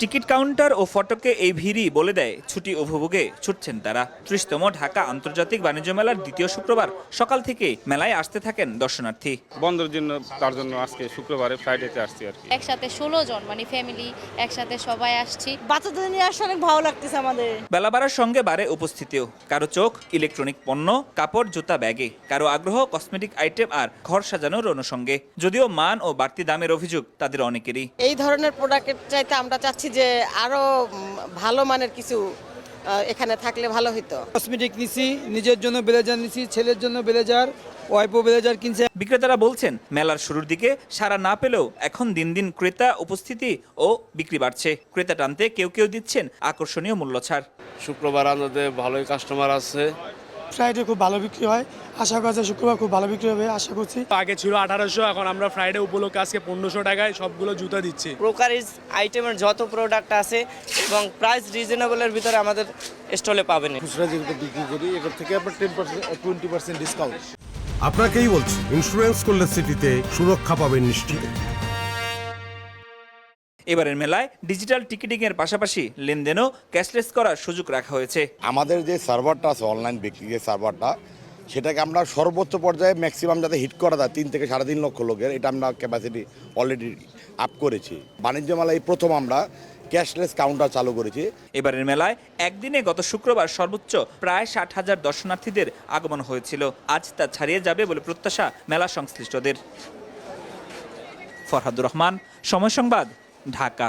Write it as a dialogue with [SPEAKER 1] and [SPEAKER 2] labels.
[SPEAKER 1] Ticket counter ও ফটকে এই ভিড়ই বলে দেয় ছুটি উপভোগে ছুটছেন তারা। ৩০তম ঢাকা আন্তর্জাতিক বাণিজ্য মেলার দ্বিতীয় শুক্রবার সকাল থেকে মেলায় আসতে থাকেন দর্শনার্থী।
[SPEAKER 2] বন্ধের জন্য তার জন্য আজকে শুক্রবারে ফ্রাইডেতে আসছি আর কি।
[SPEAKER 3] একসাথে 16 জন মানে ফ্যামিলি একসাথে সবাই আসছি।
[SPEAKER 4] বাচ্চাদের নিয়ে আসলে অনেক ভালো লাগতেছে আমাদের।
[SPEAKER 1] বেলা বাড়ার সঙ্গে বাড়ে উপস্থিতিও। কারো চোখ ইলেকট্রনিক পণ্য, কাপড়, জুতা, ব্যাগে, কারো আগ্রহ কসমেটিক আইটেম আর ঘর সাজানোর অনুষঙ্গে। যদিও মান ও বাড়তি দামের অভিযোগ তাদের অনেকেরই।
[SPEAKER 4] এই ধরনের প্রোডাক্টের চাইতে আমরা চাচ্ছি যে আরো ভালো মানের কিছু এখানে থাকলে ভালো হতো।
[SPEAKER 5] কসমেটিক নিছি, নিজের জন্য ব্লেজার নিছি, ছেলের জন্য ব্লেজার, ওয়াইফও ব্লেজার কিনছে।
[SPEAKER 1] বিক্রেতারা বলছেন মেলার শুরুর দিকে সাড়া না পেলেও এখন দিন দিন ক্রেতা উপস্থিতি ও বিক্রি বাড়ছে। ক্রেতা টানতে কেউ কেউ দিচ্ছেন আকর্ষণীয় মূল্য ছাড়।
[SPEAKER 6] শুক্রবার আমাদের ভালোই কাস্টমার আছে।
[SPEAKER 7] ফ্রাইডে খুব ভালো বিক্রি হয়, আশা করছি শুক্রবার খুব ভালো বিক্রি হবে আশা করছি।
[SPEAKER 8] আগে ছিল 1800, এখন আমরা ফ্রাইডে উপলক্ষে আজকে 1500 টাকায় সবগুলো জুতা দিচ্ছি।
[SPEAKER 9] প্রকারিজ আইটেমের যত প্রোডাক্ট আছে এবং প্রাইস রিজনেবলের ভিতরে আমাদের স্টলে পাবেন।
[SPEAKER 10] খুচরা যেগুলো বিক্রি করি এখান থেকে আপনার 10% 20% ডিসকাউন্ট।
[SPEAKER 11] আপনাকেই বলছি, ইন্স্যুরেন্স করলে সিটিতে সুরক্ষা পাবেন নিশ্চিত।
[SPEAKER 1] এবারের মেলায় ডিজিটাল টিকিটিং এর পাশাপাশি লেনদেনও ক্যাশলেস করার সুযোগ রাখা হয়েছে।
[SPEAKER 10] আমাদের যে সার্ভারটা আছে অনলাইন বিক্রি যে সার্ভারটা, সেটাকে আমরা সর্বোচ্চ পর্যায়ে ম্যাক্সিমাম যাতে হিট করা যায় 3 থেকে 3.5 লক্ষ লোকের, এটা আমরা ক্যাপাসিটি অলরেডি আপ করেছি। বাণিজ্য মেলায় প্রথম আমরা ক্যাশলেস কাউন্টার চালু করেছি।
[SPEAKER 1] এবারের মেলায় একদিনে গত শুক্রবার সর্বোচ্চ প্রায় 60,000 দর্শনার্থীদের আগমন হয়েছিল। আজ তা ছাড়িয়ে যাবে বলে প্রত্যাশা মেলা সংশ্লিষ্টদের। ফরহাদুর রহমান, সময় সংবাদ, ঢাকা।